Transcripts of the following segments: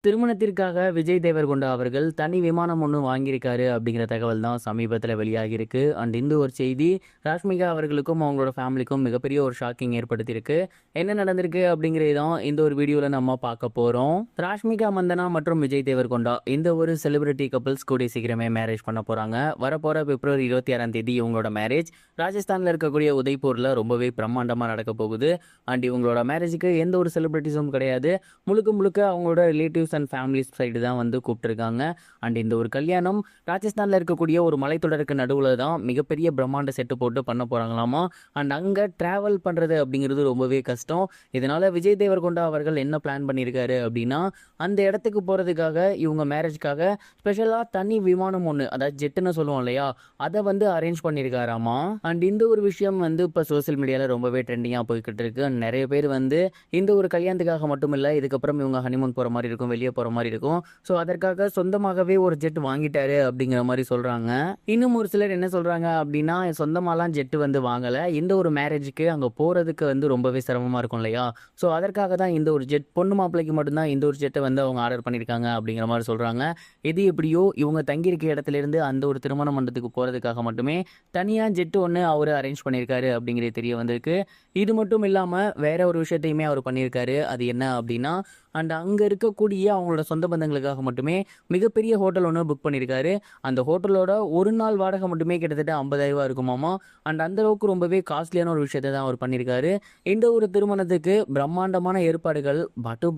திருமணத்திற்காக விஜய் தேவரகொண்டா அவர்கள் தனி விமானம் ஒண்ணு வாங்கியிருக்காரு அப்படிங்கிற தகவல் தான் சமீபத்தில வெளியாகியிருக்கு. இந்த ஒரு செய்தி ராஷ்மிகா அவர்களுக்கும், அவங்களோட ஃபேமிலிக்கும் மிகப்பெரிய ஒரு ஷாக்கிங் ஏற்படுத்தியிருக்கு. என்ன நடந்திருக்கு அப்படிங்கிறது தான் இந்த ஒரு வீடியோல நம்ம பார்க்க போறோம். ராஷ்மிகா மந்தனா மற்றும் விஜய் தேவரகொண்டா இந்த ஒரு செலிபிரிட்டி கப்பிள்ஸ் கூடிய சீக்கிரமே மேரேஜ் பண்ண போறாங்க. வரப்போற பிப்ரவரி 26ஆம் தேதி இவங்களோட மேரேஜ் ராஜஸ்தான்ல இருக்கக்கூடிய உதய்பூர்ல ரொம்பவே பிரம்மாண்டமா நடக்க போகுது. இவங்களோட மேரேஜுக்கு எந்த ஒரு செலிபிரிட்டிஸும் கிடையாது. முழுக்க முழுக்க அவங்களோட ரிலேட்டிவ்ஸ் அண்ட் ஃபேமிலிஸ் சைடு தான் வந்து கூப்பிட்டுருக்காங்க. இந்த ஒரு கல்யாணம் ராஜஸ்தானில் இருக்கக்கூடிய ஒரு மலைத்தொடருக்கு நடுவில் தான் மிகப்பெரிய பிரம்மாண்ட செட்டு போட்டு பண்ண போகிறாங்களாமா. அங்கே ட்ராவல் பண்ணுறது அப்படிங்கிறது ரொம்பவே கஷ்டம். இதனால் விஜய் தேவரகொண்டா அவர்கள் என்ன பிளான் பண்ணியிருக்காரு அப்படின்னா, அந்த இடத்துக்கு போகிறதுக்காக இவங்க மேரேஜ்க்காக ஸ்பெஷலாக தனி விமானம் ஒன்று, அதாவது ஜெட்டுன்னு சொல்லுவோம் இல்லையா, அதை வந்து அரேஞ்ச் பண்ணியிருக்காராமா. இந்த ஒரு விஷயம் வந்து இப்போ சோசியல் மீடியாவில் ரொம்பவே ட்ரெண்டிங்காக போய்கிட்டு இருக்கு. நிறைய பேர் வந்து இந்த ஒரு கல்யாணத்துக்காக மட்டும் இல்லை, இதுக்கப்புறம் இவங்க ஹனிமூன் போகிற மாதிரி இருக்கும், வெளியே போகிற மாதிரி இருக்கும். ஸோ அதற்காக சொந்தமாகவே ஒரு ஜெட் வாங்கிட்டாரு அப்படிங்கிற மாதிரி சொல்கிறாங்க. இன்னும் ஒரு சிலர் என்ன சொல்கிறாங்க அப்படின்னா, சொந்தமாலாம் ஜெட்டு வந்து வாங்கலை, இந்த ஒரு மேரேஜுக்கு அங்கே போகிறதுக்கு வந்து ரொம்பவே சிரமமாக இருக்கும் இல்லையா, ஸோ அதற்காக தான் இந்த ஒரு ஜெட், பொண்ணு மாப்பிள்ளைக்கு மட்டும்தான் இந்த ஒரு ஜெட்டை வந்து அவங்க ஆர்டர் பண்ணியிருக்காங்க அப்படிங்கிற மாதிரி சொல்கிறாங்க. இது எப்படியோ இவங்க தங்கியிருக்க இடத்துலேருந்து அந்த ஒரு திருமண மண்டபத்துக்கு போகிறதுக்காக மட்டுமே தனியாக ஜெட்டு ஒன்று அவர் அரேஞ்ச் பண்ணியிருக்காரு அப்படிங்கிறது தெரிய வந்திருக்கு. இது மட்டும் இல்லாமல் வேற ஒரு விஷயத்தையுமே அவர் பண்ணியிருக்காரு. அது என்ன அப்படின்னா, அங்கே இருக்கக்கூடிய அவங்களோட சொந்த பந்தங்களுக்காக மட்டுமே மிகப்பெரிய ஹோட்டல் ஒன்று புக் பண்ணியிருக்காரு. அந்த ஹோட்டலோட ஒரு நாள் வாடகை மட்டுமே கிட்டத்தட்ட 50,000 இருக்குமாமா. அந்த அளவுக்கு ரொம்பவே காஸ்ட்லியான ஒரு விஷயத்தை தான் அவர் பண்ணியிருக்காரு. இந்த ஒரு திருமணத்துக்கு பிரம்மாண்டமான ஏற்பாடுகள்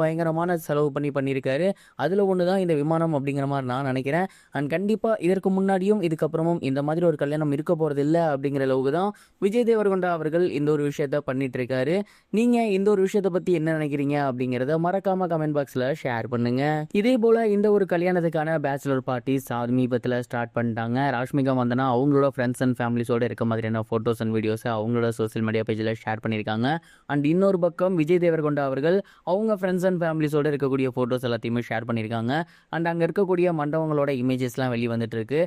பயங்கரமான செலவு பண்ணியிருக்காரு. அதில் ஒன்று தான் இந்த விமானம் அப்படிங்கிற மாதிரி நான் நினைக்கிறேன். கண்டிப்பாக இதற்கு முன்னாடியும் இதுக்கப்புறமும் இந்த மாதிரி ஒரு கல்யாணம் இருக்க போகிறது இல்லை அப்படிங்கிற அளவுக்கு தான் விஜய் தேவரகொண்டா அவர்கள் இந்த ஒரு விஷயத்த பண்ணிட்டு இருக்காரு. நீங்கள் இந்த ஒரு விஷயத்தை பற்றி என்ன நினைக்கிறீங்க அப்படிங்கிறத மறக்காம கமெண்ட் பாக்ஸ்ல ஷேர் பண்ணுங்க. இதே போல இந்த ஒரு கல்யாணத்துக்கான பேச்சுலர் பார்ட்டி சமீபத்தில் ஸ்டார்ட் பண்ணிட்டாங்க. ராஷ்மிகா மந்தனா அவங்களோட ஃப்ரெண்ட்ஸ் அண்ட் ஃபேமிலிஸோட இருக்க மாதிரியான போட்டோஸ் அண்ட் வீடியோஸ் அவங்களோட சோசியல் மீடியா பேஜில் ஷேர் பண்ணியிருக்காங்க. இன்னொரு பக்கம் விஜய் தேவரகொண்டா அவர்கள் அவங்க ஃப்ரெண்ட்ஸ் அண்ட் ஃபேமிலிஸோட இருக்கக்கூடிய போட்டோஸ் எல்லாத்தையுமே ஷேர் பண்ணியிருக்காங்க. அங்கே இருக்கக்கூடிய மண்டபங்களோட இமேஜஸ்லாம் வெளியே வந்துட்டு இருக்கு.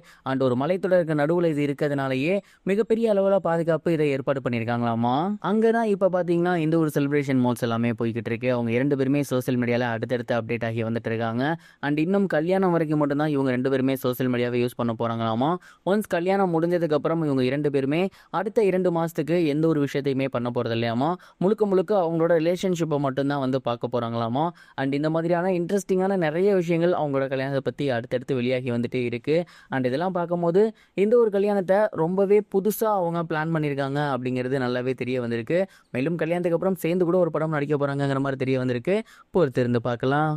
ஒரு மலைத்தொடருக்கு நடுவில் இது இருக்கிறதுனாலயே மிகப்பெரிய அளவில் பாதுகாப்பு இதை ஏற்பாடு பண்ணியிருக்காங்களாமா. அங்கே தான் இப்போ பார்த்தீங்கன்னா இந்த ஒரு செலிப்ரேஷன் மோட்ஸ் எல்லாமே போய்கிட்டு இருக்கு. அவங்க 2 பேருமே சோசியல் மீடியாவில் அடுத்தடுத்து அப்டேட் ஆகி வந்துட்டு இருக்காங்க. இன்னும் கல்யாணம் வரைக்கும் மட்டும்தான் இவங்க 2 பேருமே சோசியல் மீடியாவை யூஸ் பண்ண போகிறாங்களாமா. ஒன்ஸ் கல்யாணம் முடிஞ்சதுக்கு அப்புறம் இவங்க 2 பேருமே அடுத்த 2 மாதத்துக்கு எந்த ஒரு விஷயத்தையுமே பண்ண போகிறது இல்லையாமா. முழுக்க முழுக்க அவங்களோட ரிலேஷன்ஷிப்பை மட்டும்தான் வந்து பார்க்க போகிறாங்களாமா. இந்த மாதிரியான இன்ட்ரெஸ்டிங்கான நிறைய விஷயங்கள் அவங்களோட கல்யாணத்தை பற்றி அடுத்தடுத்து வெளியாகி வந்துட்டே இருக்குது. இதெல்லாம் பார்க்கும்போது இந்த ஒரு கல்யாணத்தை ரொம்பவே புதுசாக அவங்க பிளான் பண்ணியிருக்காங்க அப்படிங்கிறது நல்லாவே தெரிய வந்திருக்கு. மேலும் கல்யாணத்துக்கு அப்புறம் சேர்ந்து கூட ஒரு படம் நடிக்க போகிறாங்கிற மாதிரி தெரிய வந்திருக்கு. பொறுத்திருந்து பார்க்கலாம்.